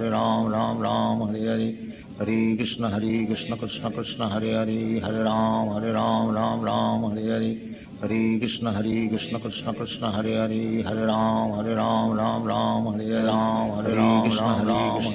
Hare Ram, Ram Ram, Hare Hare. Hare Krishna, Krishna Krishna, Hare Hare. Hare Ram, Ram Ram, Hare Hare. Hare Krishna, Krishna Krishna, Hare Hare. Hare Ram, Ram Ram, Hare Hare. Hare Krishna,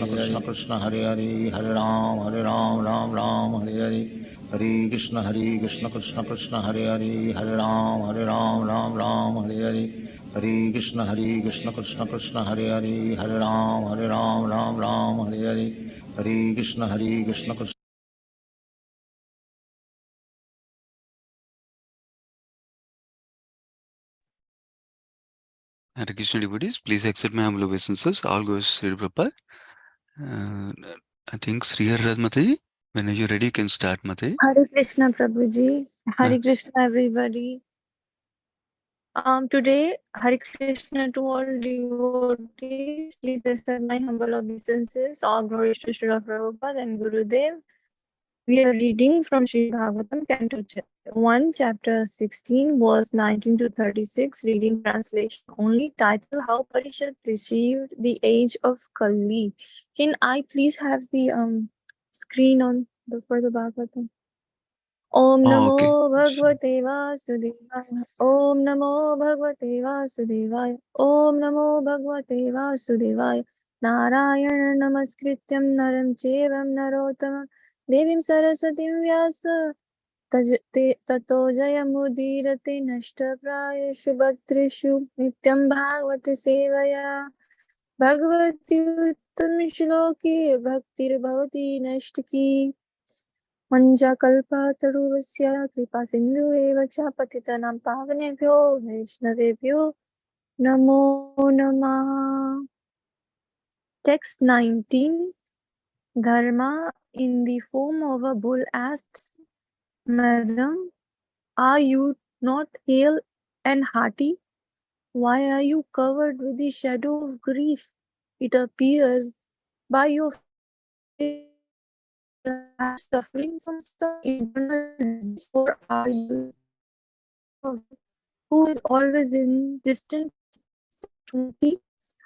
Krishna Krishna, Hare Hare. Hare Ram, Ram Ram, Hare Hare. Hare Krishna, Krishna Krishna, Hare Hare. Hare Ram, Ram Ram, Hare Hare. Hare Krishna, Krishna Krishna, Hare Hare. Hare Ram, Ram Ram, Hare Hare. Hare Krishna, Krishna Krishna. Hare Krishna devotees, please accept my humble obeisances. All goes Sri Prabhupada. I think Sri Har Mataji, when you're ready, you can start, Mataji. Hare Krishna Prabhuji. Hare Krishna everybody. Today, Hare Krishna to all devotees. Please accept my humble obeisances. All glories to Srila Prabhupada and Gurudev. We are reading from Sri Bhagavatam, Canto 1, Chapter 16, verse 19 to 36, reading translation only. Title: How Parishad Received the Age of Kali. Can I please have the screen on for the Bhagavatam? Om Namo Bhagavate Vasudevaya. Om Namo Bhagavate Vasudevaya. Om Namo Bhagavate Vasudevaya. Narayana Namaskrityam Naram Chevam Narottamam Devim Sarasatim Vyasa Tato Jayamudirate Nashtaprayashu Bhaktrishu Nityam Bhagavate Sevaya Bhagavati Uttam Shloki Bhaktir Bhavati Nashtaki Manjakalpataruvasya kripa sindhu eva cha patitanam pavanebhyo vaishnavebhyo namo namah. Text 19. Dharma in the form of a bull asked, Madam, are you not hale and hearty? Why are you covered with the shadow of grief? It appears by your suffering from some internal disease, or are you who is always in distant 20?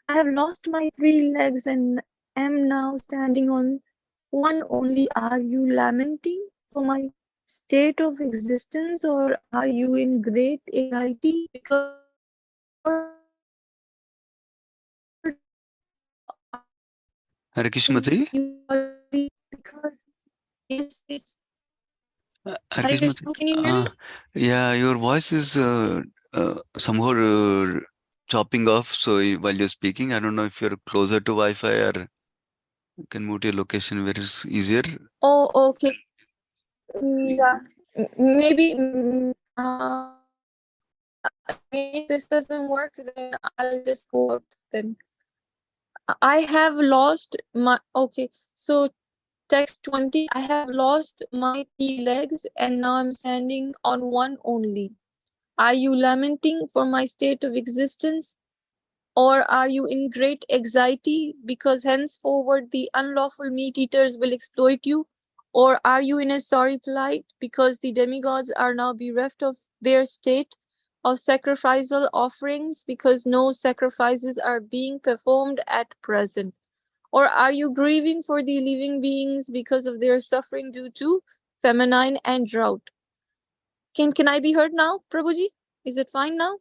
I have lost my 3 legs and am now standing on one only. Are you lamenting for my state of existence, or are you in great anxiety because Hare Krishna Mataji. Yes, yes. Hare Krishna Mataji. Can you hear me? Yeah, your voice is somehow chopping off. So while you're speaking, I don't know if you're closer to Wi-Fi or you can move to your location where it's easier. Oh, okay. Yeah, maybe. If this doesn't work, then I'll just go out. Then I have lost my. Okay, so text 20. I have lost my 3 legs and now I'm standing on one only. Are you lamenting for my state of existence? Or are you in great anxiety because henceforward the unlawful meat eaters will exploit you? Or are you in a sorry plight because the demigods are now bereft of their state of sacrificial offerings because no sacrifices are being performed at present? Or are you grieving for the living beings because of their suffering due to famine and drought? Can I be heard now, Prabhuji? Is it fine now?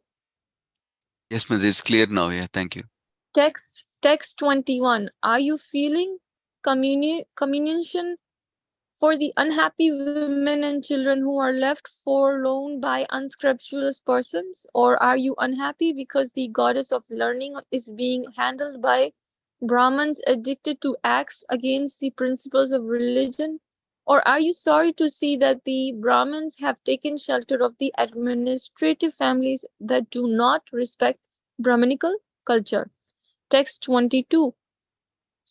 Yes, ma'am, it's clear now. Yeah, thank you. Text 21. Are you feeling communion for the unhappy women and children who are left forlorn by unscrupulous persons? Or are you unhappy because the goddess of learning is being handled by Brahmins addicted to acts against the principles of religion? Or are you sorry to see that the Brahmins have taken shelter of the administrative families that do not respect Brahminical culture? Text 22.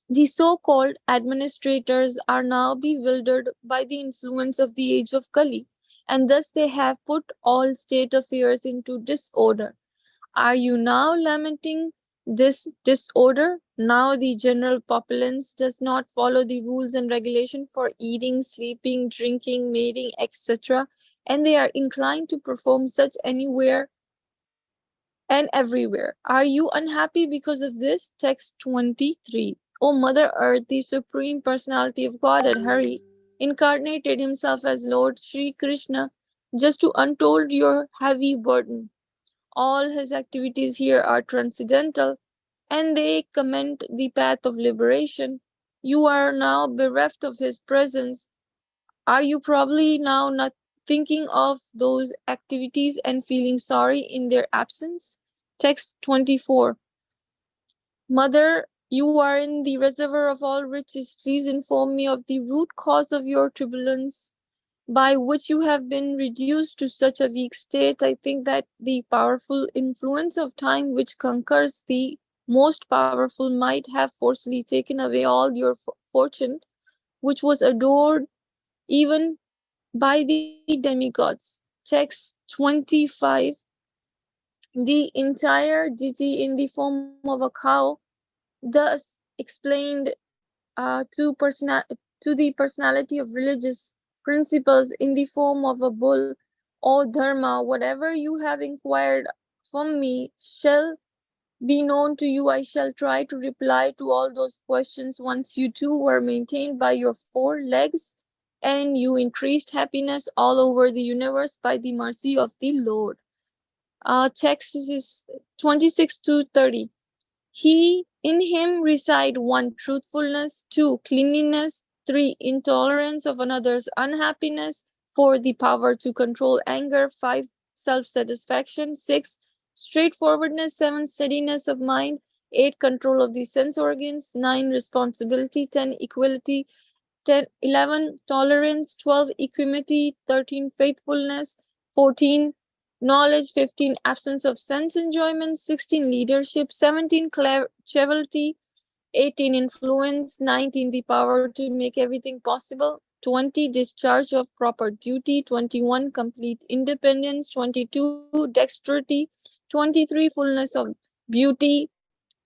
The so-called administrators are now bewildered by the influence of the age of Kali, and thus they have put all state affairs into disorder. Are you now lamenting this disorder? Now the general populace does not follow the rules and regulations for eating, sleeping, drinking, mating, etc., and they are inclined to perform such anywhere and everywhere. Are you unhappy because of this? Text 23. O Mother Earth, the Supreme Personality of Godhead, Hari, incarnated himself as Lord Sri Krishna just to untold your heavy burden. All his activities here are transcendental and they commend the path of liberation. You are now bereft of his presence. Are you probably now not thinking of those activities and feeling sorry in their absence? Text 24. Mother, you are in the reservoir of all riches. Please inform me of the root cause of your turbulence by which you have been reduced to such a weak state. I think that the powerful influence of time which conquers the most powerful might have forcibly taken away all your fortune, which was adored even by the demigods. Text 25. The entire deity in the form of a cow thus explained to the personality of religious principles in the form of a bull. O Dharma, whatever you have inquired from me shall be known to you. I shall try to reply to all those questions once you too were maintained by your four legs and you increased happiness all over the universe by the mercy of the Lord. Text is 26 to 30. He in him reside one truthfulness, two cleanliness, three intolerance of another's unhappiness, four the power to control anger, five self-satisfaction, six straightforwardness, seven steadiness of mind, eight control of the sense organs, nine responsibility, 10 equality, 10, 11 tolerance, 12 equanimity, 13 faithfulness, 14 knowledge, 15 absence of sense enjoyment, 16 leadership, 17 chivalry, 18 influence, 19 the power to make everything possible, 20 discharge of proper duty, 21 complete independence, 22 dexterity, 23 fullness of beauty,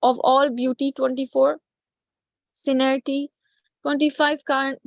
of all beauty, 24 sincerity, 25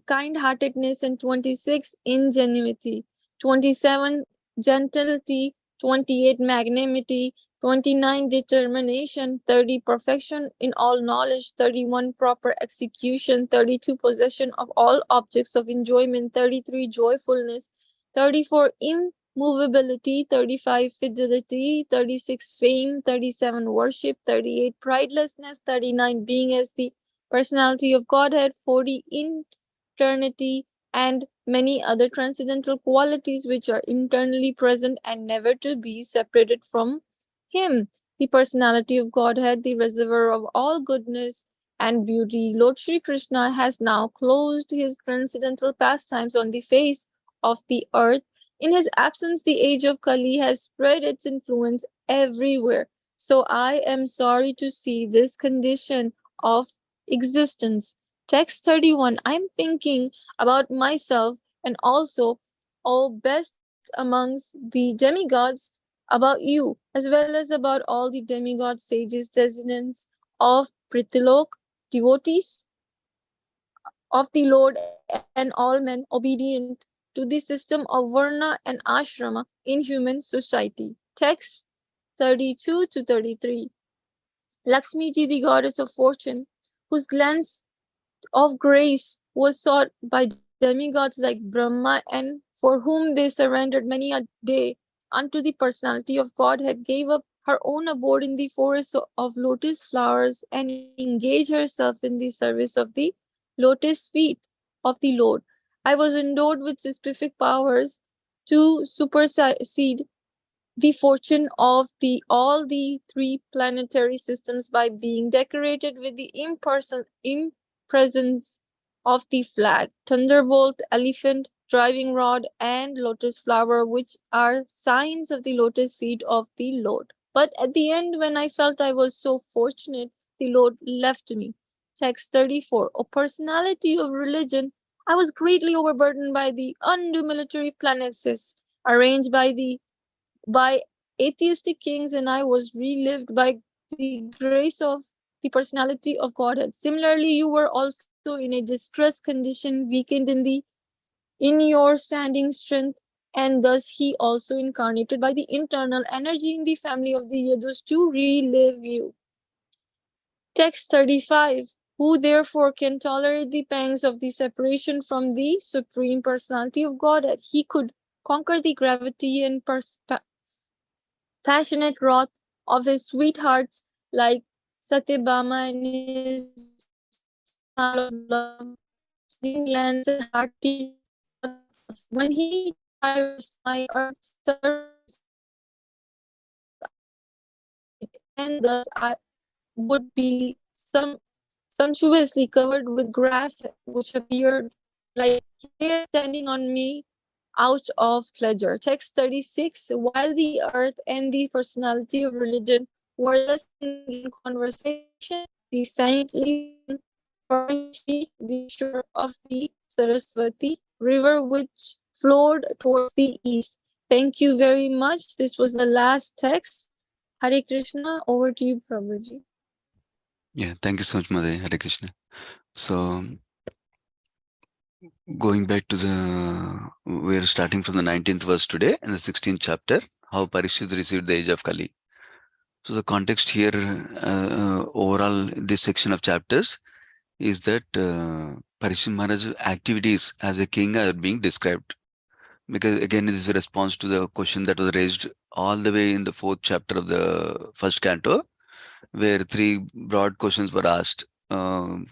kind-heartedness, and 26 ingenuity, 27 gentility, 28 magnanimity, 29 determination, 30 perfection in all knowledge, 31 proper execution, 32 possession of all objects of enjoyment, 33 joyfulness, 34 immovability, 35 fidelity, 36 fame, 37 worship, 38 pridelessness, 39 being as the personality of Godhead, 40 eternity, and many other transcendental qualities which are internally present and never to be separated from Him. The personality of Godhead, the reservoir of all goodness and beauty. Lord Sri Krishna has now closed his transcendental pastimes on the face of the earth. In his absence, the age of Kali has spread its influence everywhere. So I am sorry to see this condition of existence. Text 31. I'm thinking about myself and also, oh, best amongst the demigods, about you, as well as about all the demigod sages, descendants of Prithlok, devotees of the Lord, and all men obedient to the system of Varna and Ashrama in human society. Text 32 to 33. Lakshmi ji, the goddess of fortune, whose glance of grace was sought by demigods like Brahma, and for whom they surrendered many a day unto the personality of Godhead, gave up her own abode in the forest of lotus flowers and engaged herself in the service of the lotus feet of the Lord. I was endowed with specific powers to supersede the fortune of the all the three planetary systems by being decorated with the impressions of the flag, thunderbolt, elephant, driving rod, and lotus flower, which are signs of the lotus feet of the Lord. But at the end, when I felt I was so fortunate, the Lord left me. Text 34. O personality of religion, I was greatly overburdened by the undue military planexes arranged by atheistic kings, and I was relived by the grace of the personality of Godhead. Similarly, you were also in a distressed condition, weakened in your standing strength, and thus he also incarnated by the internal energy in the family of the Yadus to relive you. Text 35. Who therefore can tolerate the pangs of the separation from the Supreme Personality of Godhead? He could conquer the gravity and passionate wrath of his sweethearts like Satyabhama and his smile of love, soothing glance and hearty applause. When he traversed my earth's surface, and thus I would be sumptuously covered with grass, which appeared like hair standing on me out of pleasure. Text 36. While the earth and the personality of religion were thus in conversation, the saintly furnished the shore of the Saraswati river, which flowed towards the east. Thank you very much. This was the last text. Hare Krishna. Over to you, Prabhuji. Yeah, thank you so much, Mother. Hare Krishna. So, going back to we're starting from the 19th verse today in the 16th chapter, how Parikshit received the age of Kali. So the context here, overall, this section of chapters is that Parikshit Maharaj's activities as a king are being described. Because again, this is a response to the question that was raised all the way in the 4th chapter of the first canto, where 3 broad questions were asked. How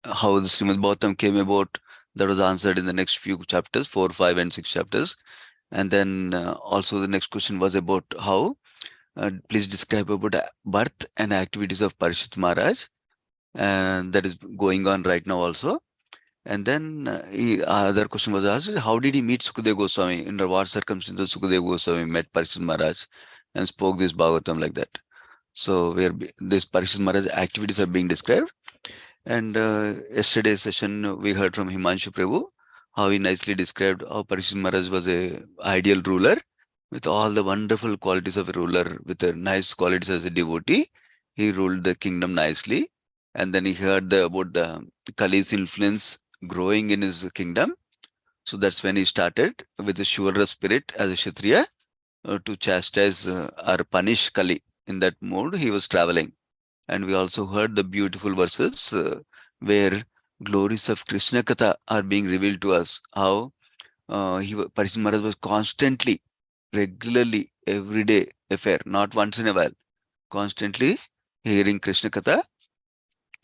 the Srimad Bhagavatam came about, that was answered in the next few chapters, 4, 5, and 6 chapters. And then also the next question was about how, please describe about birth and activities of Parikshit Maharaj, and that is going on right now also. And then other question was asked, how did he meet Sukadeva Goswami? Under what circumstances Sukadeva Goswami met Parikshit Maharaj and spoke this Bhagavatam like that? So where this Parikshit Maharaj activities are being described. And yesterday's session, we heard from Himanshu Prabhu, how he nicely described how Parikshit Maharaj was a ideal ruler with all the wonderful qualities of a ruler, with the nice qualities as a devotee. He ruled the kingdom nicely. And then he heard about the Kali's influence growing in his kingdom. So that's when he started with the chivalrous spirit as a Kshatriya to chastise or punish Kali. In that mode, he was traveling. And we also heard the beautiful verses where glories of Krishna Katha are being revealed to us. How Parikshit Maharaj was constantly, regularly, everyday affair, not once in a while, constantly hearing Krishna Katha,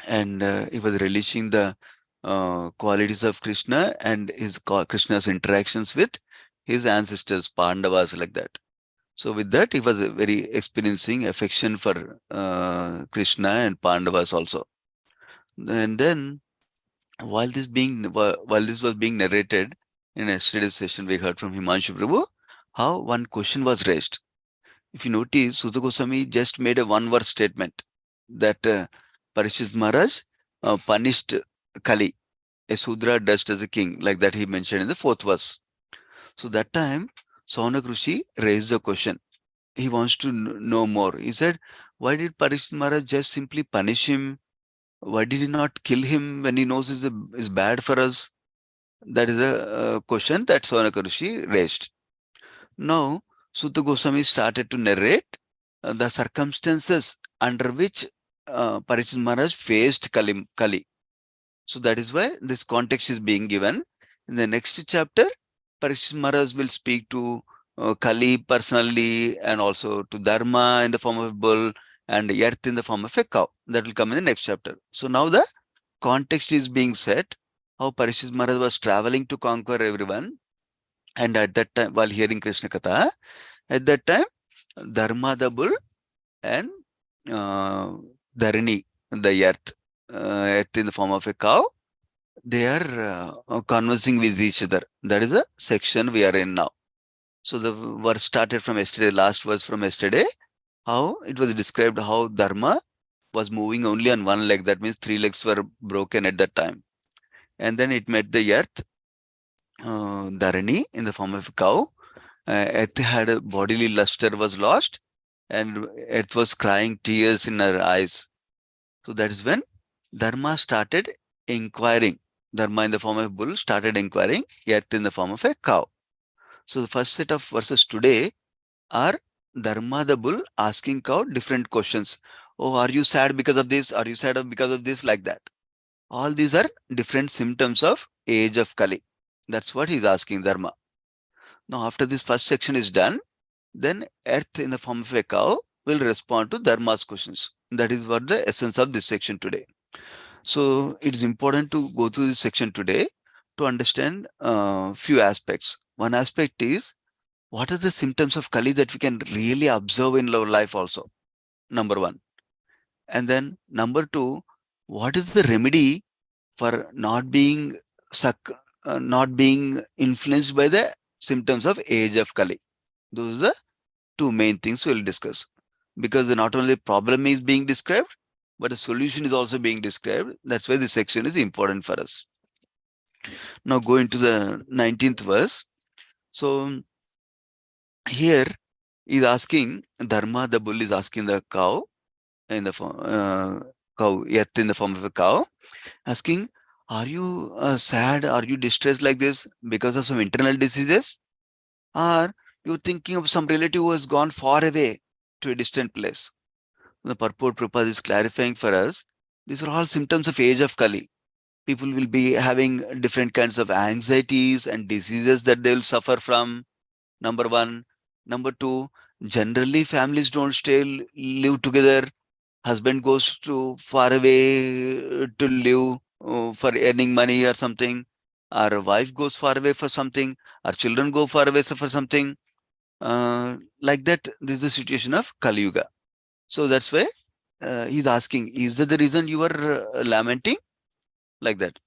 and he was relishing the qualities of Krishna and his Krishna's interactions with his ancestors, Pandavas, like that. So with that, he was very experiencing affection for Krishna and Pandavas also. And then, while this was being narrated in yesterday's session, we heard from Himanshu Prabhu how one question was raised. If you notice, Sutta Goswami just made a one-word statement that Parikshit Maharaj punished Kali, a Sudra dressed as a king, like that he mentioned in the 4th verse. So that time, Saunak Rishi raised the question. He wants to know more. He said, why did Parikshit Maharaj just simply punish him? Why did he not kill him when he knows is bad for us? That is a question that Saunak Rishi raised. Now, Sutta Goswami started to narrate the circumstances under which Parikshit Maharaj faced Kali. So that is why this context is being given. In the next chapter, Parikshit Maharaj will speak to Kali personally, and also to Dharma in the form of a bull, and Earth in the form of a cow. That will come in the next chapter. So now the context is being set, how Parikshit Maharaj was traveling to conquer everyone. And at that time, while hearing Krishna Katha, at that time, Dharma the bull and Dharani, the earth in the form of a cow, they are conversing with each other. That is the section we are in now. So the verse started from yesterday, last verse from yesterday, how it was described how Dharma was moving only on one leg. That means 3 legs were broken at that time. And then it met the earth, Dharani in the form of a cow. Earth had a bodily luster was lost, and Earth was crying tears in her eyes. So that is when Dharma started inquiring. Dharma in the form of a bull started inquiring, Earth in the form of a cow. So the first set of verses today are Dharma the bull asking cow different questions. Oh, are you sad because of this? Are you sad because of this? Like that. All these are different symptoms of age of Kali. That's what he's asking Dharma. Now, after this first section is done, then Earth in the form of a cow will respond to Dharma's questions. That is what the essence of this section today. So it's important to go through this section today to understand few aspects. One aspect is, what are the symptoms of Kali that we can really observe in our life also? Number one. And then number two, what is the remedy for not being not being influenced by the symptoms of age of Kali? Those are the two main things we'll discuss. Because not only problem is being described, but a solution is also being described. That's why this section is important for us. Now go into the 19th verse. So here is asking Dharma, the bull is asking the cow in the form cow, yet in the form of a cow, asking, are you sad? Are you distressed like this because of some internal diseases? Or you're thinking of some relative who has gone far away to a distant place? The purport Prabhupada is clarifying for us. These are all symptoms of age of Kali. People will be having different kinds of anxieties and diseases that they will suffer from. Number one. Number two, generally families don't live together. Husband goes to far away to live for earning money or something. Our wife goes far away for something. Our children go far away for something. Like that, this is the situation of Kali Yuga. So that's why he's asking, is that the reason you are lamenting? Like that.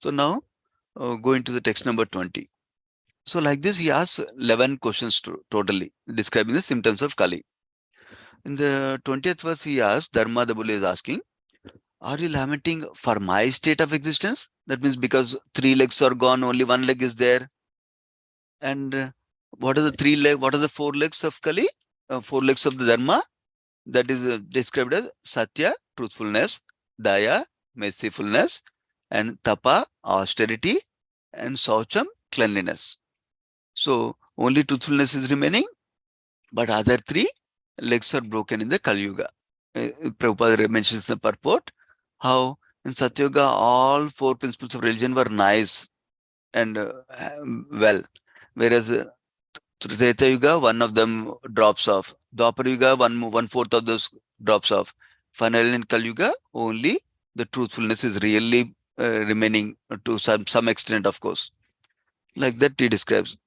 So now go into the text number 20. So like this, he asks 11 questions totally describing the symptoms of Kali. In the 20th verse, he asks, Dharma the Bull is asking, are you lamenting for my state of existence? That means because 3 legs are gone, only 1 leg is there. And what are the 3 legs? What are the 4 legs of Kali? 4 legs of the Dharma. That is described as Satya, truthfulness, Daya, mercifulness, and Tapa, austerity, and Saucham, cleanliness. So only truthfulness is remaining, but other 3 legs are broken in the Kali Yuga. Prabhupada mentions the purport, how in Satya Yuga all 4 principles of religion were nice and well, whereas Treta Yuga, one of them drops off. Dwapara Yuga, one fourth of those drops off. Finally, in Kali Yuga, only the truthfulness is really remaining to some extent, of course. Like that, he describes.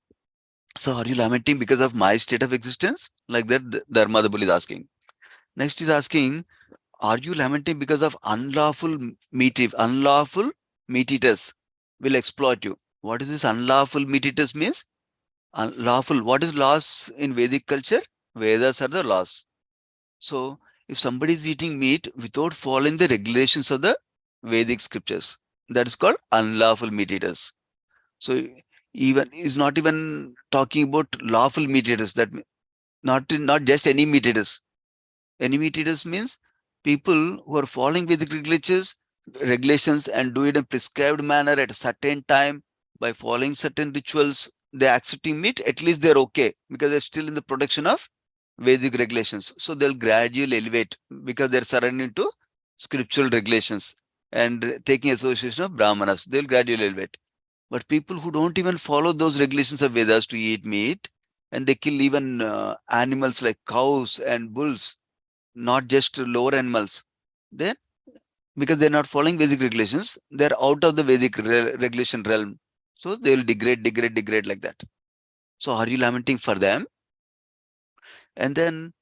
So, are you lamenting because of my state of existence? Like that, Dharma the Bull is asking. Next, he's asking, are you lamenting because of unlawful meat eaters will exploit you? What is this unlawful meat eaters means? Lawful. What is laws in Vedic culture? Vedas are the laws. So, if somebody is eating meat without following the regulations of the Vedic scriptures, that is called unlawful meat eaters. So, even is not even talking about lawful meat eaters. That not just any meat eaters. Any meat eaters means people who are following Vedic regulations and do it in a prescribed manner at a certain time by following certain rituals. They're accepting meat, at least they're okay because they're still in the protection of Vedic regulations. So they'll gradually elevate because they're surrendering to scriptural regulations and taking association of Brahmanas. They'll gradually elevate. But people who don't even follow those regulations of Vedas to eat meat, and they kill even animals like cows and bulls, not just lower animals, then because they're not following Vedic regulations, they're out of the Vedic regulation realm. So they will degrade like that. So are you lamenting for them? And then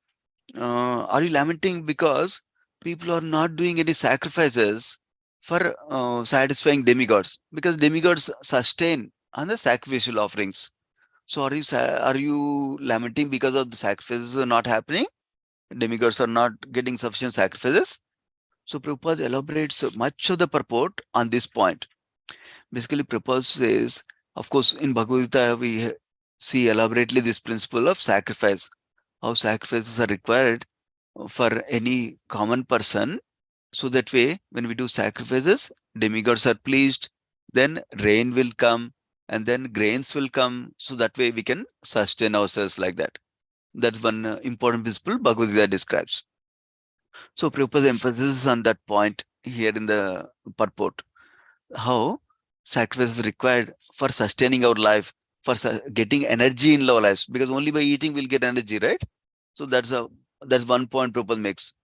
are you lamenting because people are not doing any sacrifices for satisfying demigods? Because demigods sustain on the sacrificial offerings. So are you lamenting because of the sacrifices are not happening? Demigods are not getting sufficient sacrifices. So Prabhupada elaborates much of the purport on this point. Basically, Prabhupada says, of course, in Bhagavad Gita, we see elaborately this principle of sacrifice, how sacrifices are required for any common person. So that way, when we do sacrifices, demigods are pleased, then rain will come, and then grains will come. So that way, we can sustain ourselves like that. That's one important principle Bhagavad Gita describes. So Prabhupada emphasizes on that point here in the purport. How sacrifice is required for sustaining our life, for getting energy in our lives, because only by eating we'll get energy, right? So that's one point Prabhupada makes.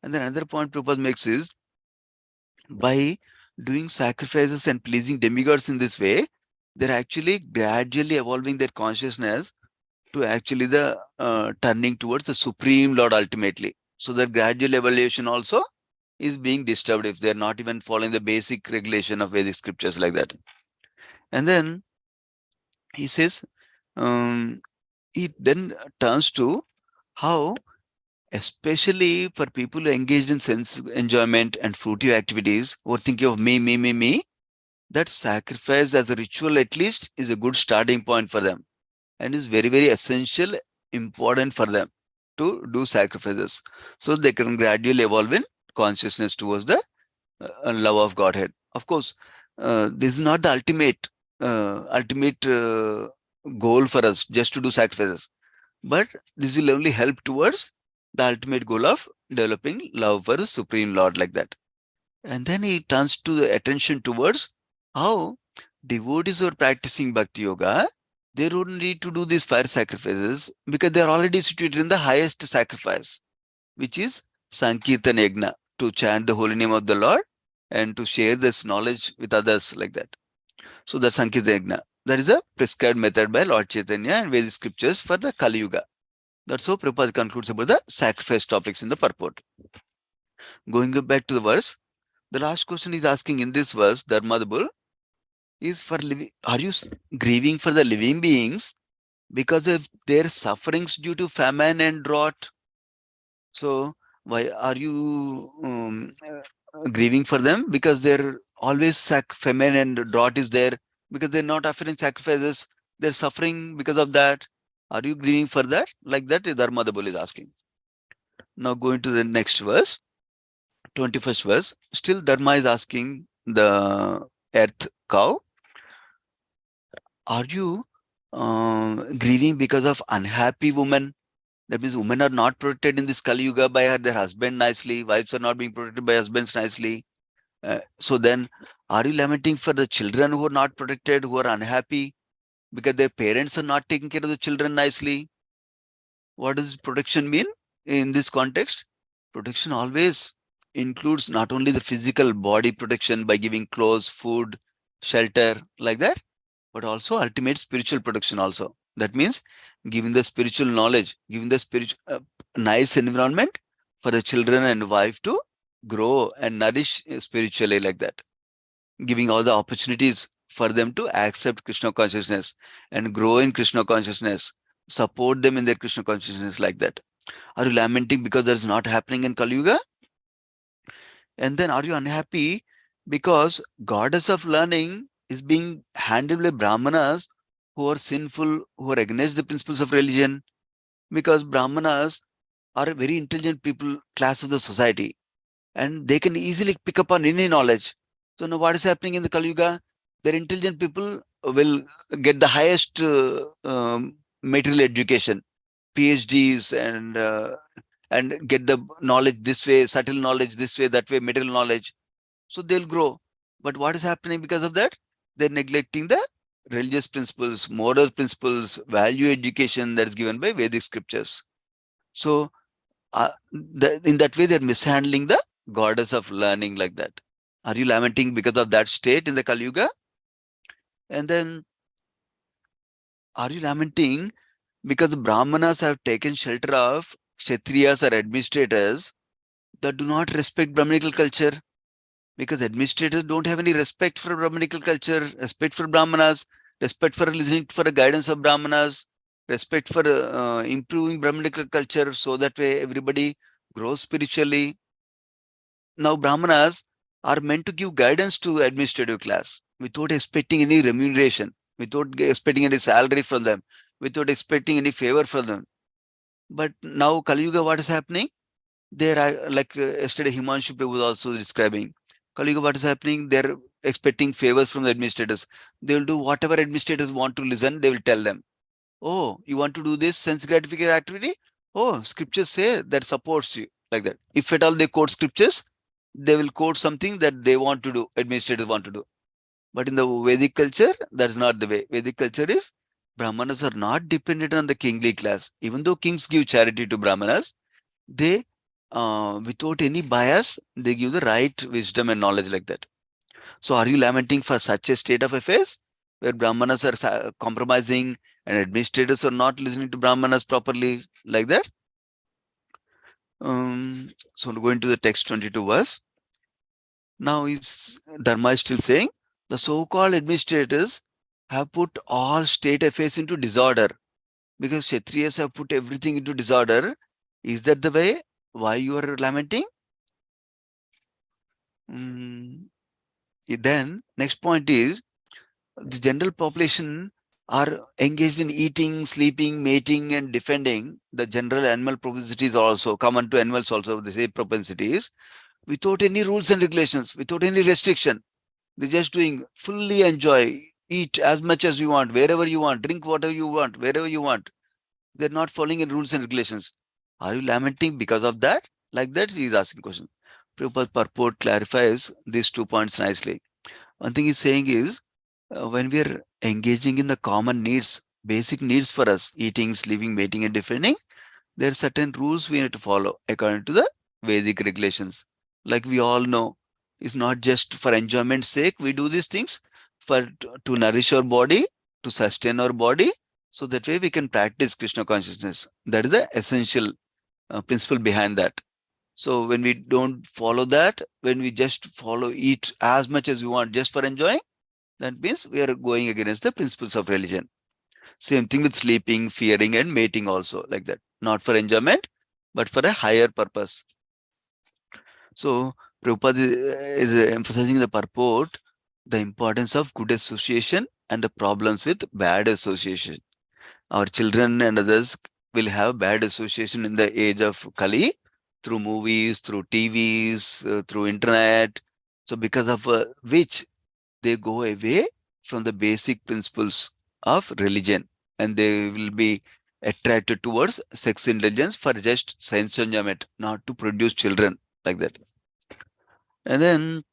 And then another point Prabhupada makes is, by doing sacrifices and pleasing demigods in this way, they're actually gradually evolving their consciousness to actually the turning towards the Supreme Lord ultimately. So the gradual evolution also is being disturbed if they're not even following the basic regulation of Vedic scriptures like that. And then he says, it then turns to how, especially for people who engaged in sense enjoyment and fruitive activities, or thinking of me, that sacrifice as a ritual at least is a good starting point for them, and is very, very essential, important for them to do sacrifices, so they can gradually evolve in consciousness towards the love of Godhead. Of course, this is not the ultimate goal for us just to do sacrifices, but this will only help towards the ultimate goal of developing love for the Supreme Lord like that. And then he turns to the attention towards how devotees who are practicing Bhakti Yoga, they don't need to do these fire sacrifices because they are already situated in the highest sacrifice, which is Sankirtan Yagna, to chant the holy name of the Lord and to share this knowledge with others like that. So that's Sankirtan Yagna. That is a prescribed method by Lord Chaitanya and Vedic scriptures for the Kali Yuga. That's how Prabhupada concludes about the sacrifice topics in the purport. Going back to the verse, the last question is asking in this verse, Dharmadabul, is for living. Are you grieving for the living beings because of their sufferings due to famine and drought? So why are you grieving for them? Because they're always famine and drought is there, because they're not offering sacrifices. They're suffering because of that. Are you grieving for that? Like that, Dharmadabul is asking. Now going to the next verse, 21st verse. Still Dharma is asking the earth cow, are you grieving because of unhappy women? That means women are not protected in this Kali Yuga by their husband nicely. Wives are not being protected by husbands nicely. So then, are you lamenting for the children who are not protected, who are unhappy because their parents are not taking care of the children nicely? What does protection mean in this context? Protection always includes not only the physical body protection by giving clothes, food, shelter, like that, but also ultimate spiritual protection also. That means giving the spiritual knowledge, giving the spiritual nice environment for the children and wife to grow and nourish spiritually like that. Giving all the opportunities for them to accept Krishna consciousness and grow in Krishna consciousness, support them in their Krishna consciousness like that. Are you lamenting because that's not happening in Kali Yuga? And then are you unhappy because goddess of learning is being handled by Brahmanas who are sinful, who are against the principles of religion? Because Brahmanas are very intelligent people, class of the society, and they can easily pick up on any knowledge. So now what is happening in the Kali Yuga? Their intelligent people will get the highest material education, PhDs, and get the knowledge this way, subtle knowledge this way, that way, material knowledge. So they'll grow. But what is happening because of that? They're neglecting the religious principles, moral principles, value education that is given by Vedic scriptures. So in that way, they're mishandling the goddess of learning like that. Are you lamenting because of that state in the Kali Yuga? And then, are you lamenting because the Brahmanas have taken shelter of Kshatriyas or administrators that do not respect Brahminical culture? Because administrators don't have any respect for Brahminical culture, respect for Brahmanas, respect for listening for the guidance of Brahmanas, respect for improving Brahminical culture, so that way everybody grows spiritually. Now Brahmanas are meant to give guidance to administrative class without expecting any remuneration, without expecting any salary from them, without expecting any favor from them. But now Kali Yuga, what is happening? There are, like yesterday Himanshu Prabhu was also describing, Kali Yuga, what is happening? They're expecting favors from the administrators. They will do whatever administrators want to listen, they will tell them. Oh, you want to do this sense gratification activity? Oh, scriptures say that supports you, like that. If at all they quote scriptures, they will quote something that they want to do, administrators want to do. But in the Vedic culture, that's not the way. Vedic culture is Brahmanas are not dependent on the kingly class. Even though kings give charity to Brahmanas, they, without any bias, they give the right wisdom and knowledge like that. So are you lamenting for such a state of affairs where Brahmanas are compromising and administrators are not listening to Brahmanas properly like that? So going to the text 22 verse. Now Dharma is still saying the so-called administrators have put all state affairs into disorder because Kshatriyas have put everything into disorder. Is that the way? Why you are lamenting? Then next point is the general population are engaged in eating, sleeping, mating, and defending the general animal propensities also common to animals also the same propensities without any rules and regulations, without any restriction. They're just doing fully enjoy, eat as much as you want, wherever you want, drink whatever you want, wherever you want. They're not following any rules and regulations. Are you lamenting because of that? Like that, he is asking question. Prabhupada purport clarifies these 2 points nicely. One thing he's saying is, when we are engaging in the common needs, basic needs for us, eating, sleeping, mating, and defending, there are certain rules we need to follow according to the Vedic regulations. Like we all know, it's not just for enjoyment's sake we do these things, for to nourish our body, to sustain our body, so that way we can practice Krishna consciousness. That is the essential principle behind that. So when we don't follow that, when we just eat as much as we want just for enjoying, that means we are going against the principles of religion. Same thing with sleeping, fearing, and mating also like that. Not for enjoyment, but for a higher purpose. So Prabhupada is emphasizing the purport, the importance of good association and the problems with bad association. Our children and others will have bad association in the age of Kali through movies, through TVs, through internet. So because of which they go away from the basic principles of religion and they will be attracted towards sex indulgence for just sense enjoyment, not to produce children like that. And then,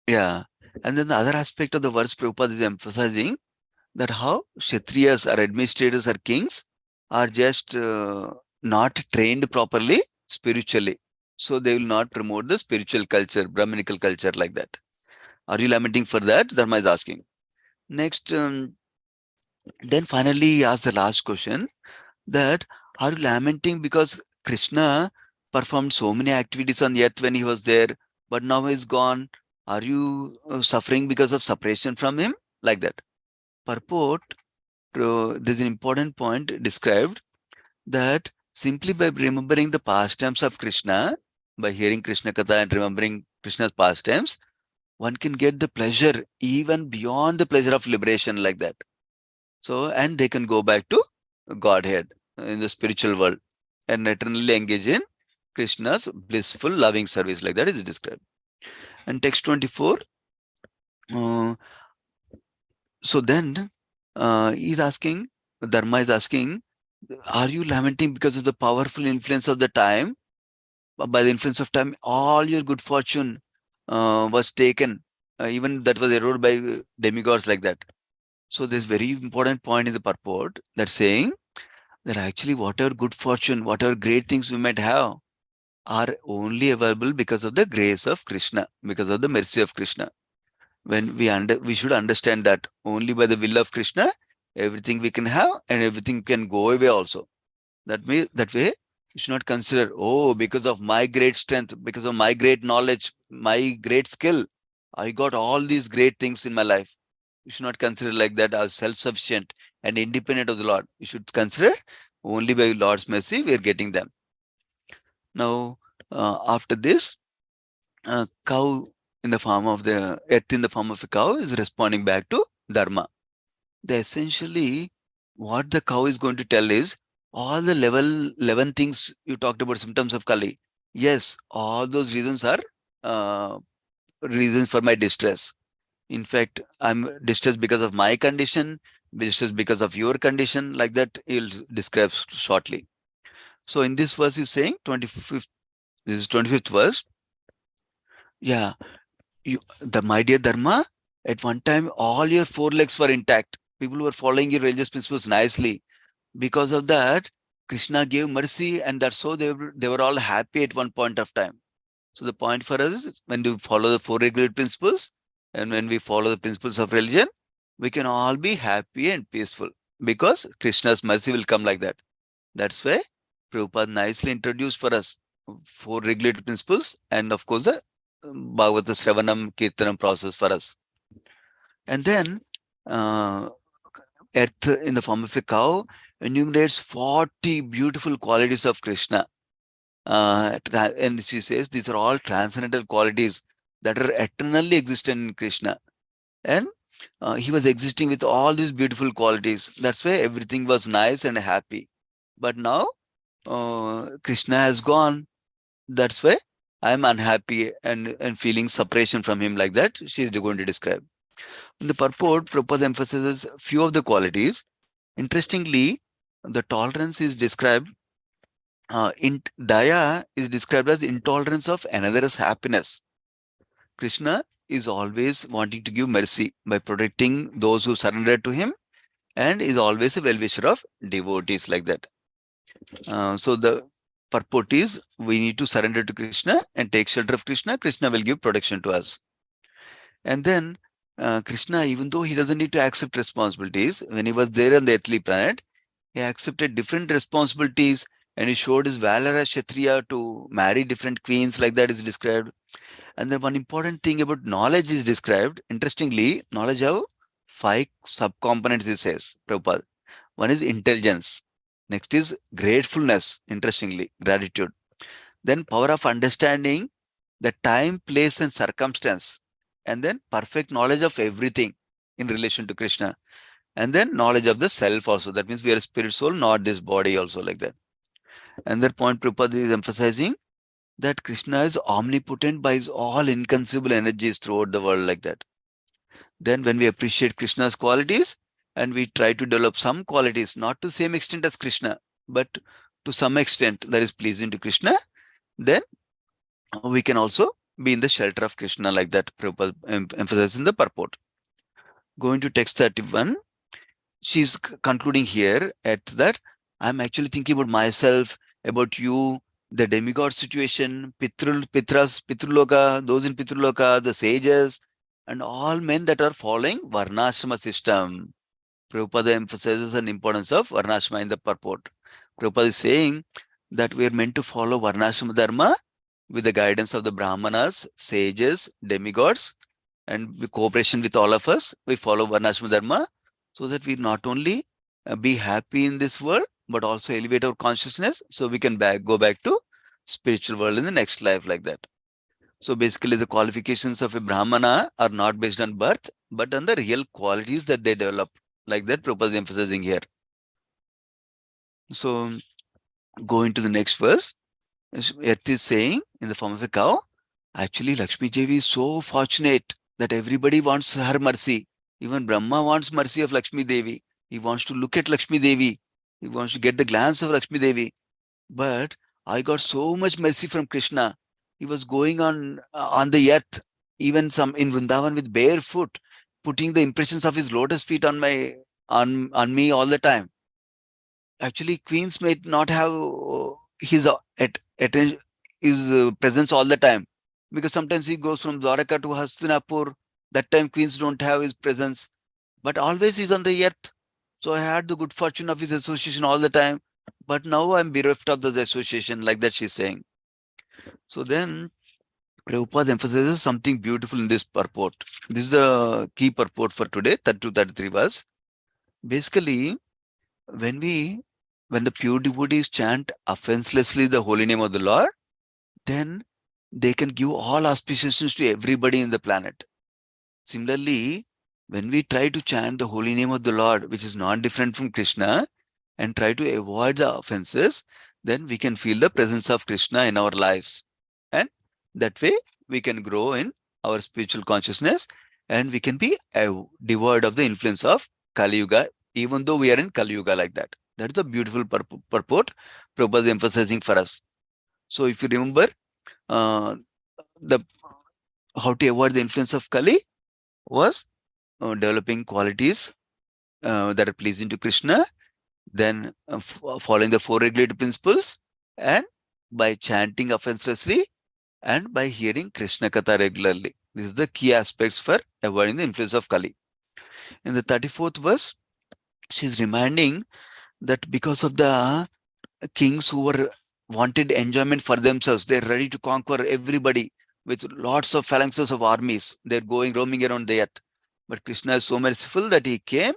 yeah, and then the other aspect of the verse Prabhupada is emphasizing that how Kshatriyas or administrators or kings are just not trained properly spiritually. So they will not promote the spiritual culture, Brahminical culture like that. Are you lamenting for that? Dharma is asking. Next, then finally he asked the last question that are you lamenting because Krishna performed so many activities on earth when he was there, but now he's gone? Are you suffering because of separation from him? Like that. Purport, there's an important point described that simply by remembering the pastimes of Krishna, by hearing Krishna Katha and remembering Krishna's pastimes, one can get the pleasure even beyond the pleasure of liberation like that. So, and they can go back to Godhead in the spiritual world and eternally engage in Krishna's blissful loving service like that is described. And text 24, so then he's asking, Dharma is asking, are you lamenting because of the powerful influence of the time? By the influence of time, all your good fortune was taken, even that was eroded by demigods like that. So there's very important point in the purport that's saying that actually whatever good fortune, whatever great things we might have are only available because of the grace of Krishna, because of the mercy of Krishna. When we should understand that only by the will of Krishna, everything we can have and everything can go away also. That way, you should not consider, oh, because of my great strength, because of my great knowledge, my great skill, I got all these great things in my life. You should not consider like that as self-sufficient and independent of the Lord. You should consider only by Lord's mercy we are getting them. Now, after this, cow in the form of the earth in the form of a cow is responding back to Dharma. Essentially, what the cow is going to tell is all the 11 things you talked about, symptoms of Kali. Yes, all those reasons are reasons for my distress. In fact, I'm distressed because of my condition, distressed because of your condition, like that he'll describe shortly. So in this verse he's saying, This is 25th verse. Yeah, the my dear Dharma, at one time all your four legs were intact. People were following your religious principles nicely. Because of that, Krishna gave mercy, and that's so they were all happy at one point of time. So the point for us is when we follow the four regulated principles and when we follow the principles of religion, we can all be happy and peaceful because Krishna's mercy will come like that. That's why Prabhupada nicely introduced for us four regulated principles and of course the Bhagavata Sravanam Kirtanam process for us. And then earth in the form of a cow enumerates 40 beautiful qualities of Krishna. And she says these are all transcendental qualities that are eternally existent in Krishna. And he was existing with all these beautiful qualities. That's why everything was nice and happy. But now Krishna has gone. That's why I'm unhappy and feeling separation from him like that. She is going to describe. In the purport, Prabhupada emphasizes few of the qualities. Interestingly, the tolerance is described. Daya is described as intolerance of another's happiness. Krishna is always wanting to give mercy by protecting those who surrender to him and is always a well-wisher of devotees like that. So the purport is we need to surrender to Krishna and take shelter of Krishna. Krishna will give protection to us. And then Krishna, even though he doesn't need to accept responsibilities, when he was there on the earthly planet, he accepted different responsibilities and he showed his valor as Kshatriya to marry different queens, like that is described. And then one important thing about knowledge is described. Interestingly, knowledge have 5 subcomponents, it says, Prabhupada. One is intelligence. Next is gratefulness, interestingly, gratitude. Then power of understanding the time, place, and circumstance. And then perfect knowledge of everything in relation to Krishna. And then knowledge of the self also. That means we are a spirit soul, not this body also, like that. And that point Prabhupada is emphasizing that Krishna is omnipotent by his all inconceivable energies throughout the world, like that. Then when we appreciate Krishna's qualities and we try to develop some qualities, not to the same extent as Krishna, but to some extent that is pleasing to Krishna, then we can also be in the shelter of Krishna, like that Prabhupada emphasizes in the purport. Going to text 31, she's concluding here at that I'm actually thinking about myself, about you, the demigod situation, Pitruloka, those in Pitruloka, the sages, and all men that are following Varnashrama system. Prabhupada emphasizes the importance of Varnashrama in the purport. Prabhupada is saying that we are meant to follow Varnashrama Dharma with the guidance of the Brahmanas, sages, demigods, and with cooperation with all of us, we follow Varnashrama Dharma so that we not only be happy in this world, but also elevate our consciousness so we can go back to spiritual world in the next life, like that. So basically the qualifications of a Brahmana are not based on birth, but on the real qualities that they develop, like that Prabhupada is emphasizing here. So going to the next verse, Earth is saying in the form of a cow, actually Lakshmi Devi is so fortunate that everybody wants her mercy. Even Brahma wants mercy of Lakshmi Devi. He wants to look at Lakshmi Devi. He wants to get the glance of Lakshmi Devi. But I got so much mercy from Krishna. He was going on the earth, even some in Vrindavan with barefoot, putting the impressions of his lotus feet on me all the time. Actually, queens may not have his presence all the time, because sometimes he goes from Dwaraka to Hastinapur. That time queens don't have his presence, but always he's on the earth. So I had the good fortune of his association all the time, but now I'm bereft of the association, like that she's saying. So then Prabhupada emphasizes something beautiful in this purport. This is the key purport for today, 32-33 verse. Basically, when the pure devotees chant offenselessly the holy name of the Lord, then they can give all auspiciations to everybody in the planet. Similarly, when we try to chant the holy name of the Lord, which is not different from Krishna, and try to avoid the offenses, then we can feel the presence of Krishna in our lives. And that way, we can grow in our spiritual consciousness and we can be devoid of the influence of Kali Yuga, even though we are in Kali Yuga, like that. That is a beautiful purport Prabhupada is emphasizing for us. So if you remember, the how to avoid the influence of Kali was developing qualities that are pleasing to Krishna, then following the 4 regulative principles, and by chanting offenselessly, and by hearing Krishna Katha regularly. These are the key aspects for avoiding the influence of Kali. In the 34th verse, she is reminding that because of the kings who were wanted enjoyment for themselves, they're ready to conquer everybody with lots of phalanxes of armies. They're going roaming around the earth. But Krishna is so merciful that he came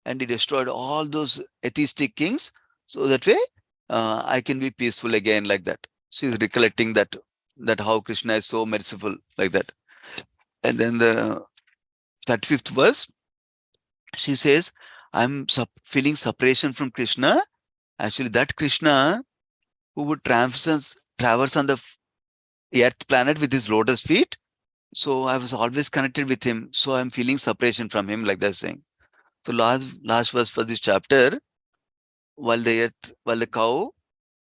and he destroyed all those atheistic kings. So that way, I can be peaceful again, like that. She's recollecting that how Krishna is so merciful, like that. And then the 35th verse, she says, I'm feeling separation from Krishna. Actually, that Krishna who would traverse on the earth planet with his lotus feet. So I was always connected with him. So I'm feeling separation from him, like that saying. So last verse for this chapter, while the cow,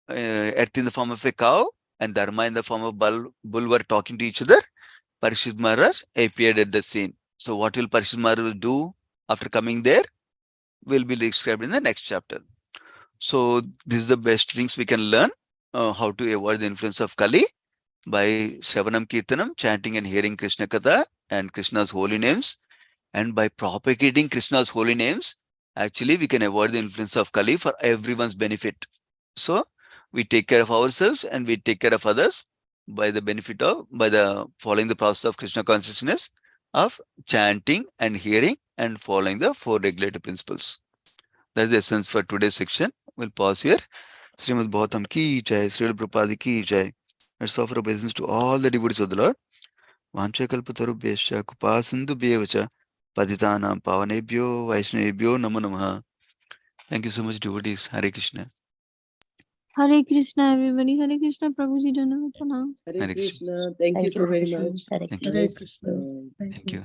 earth in the form of a cow and Dharma in the form of bull were talking to each other, Parishit Maharaj appeared at the scene. So what will Parishit Maharaj do after coming there will be described in the next chapter. So this is the best things we can learn how to avoid the influence of Kali by Shravanam Kirtanam, chanting and hearing Krishna Katha and Krishna's holy names. And by propagating Krishna's holy names, actually we can avoid the influence of Kali for everyone's benefit. So we take care of ourselves and we take care of others by the following the process of Krishna consciousness of chanting and hearing and following the 4 regulative principles. That's the essence for today's section. We'll pause here. Srimad Bhagavatam ki jai, Srila Prabhupada ki jai. Let's offer obeisance to all the devotees of the Lord. Vanchakalpatarubhyascha kupasindubhyevacha patitanam pavanebhyo vaishnavebhyo namo namaha. Thank you so much, devotees. Hare Krishna. Hare Krishna, everybody. Hare Krishna, Prabhuji. Hare Krishna. Thank you so very much. Hare Thank you. Krishna. Thank you.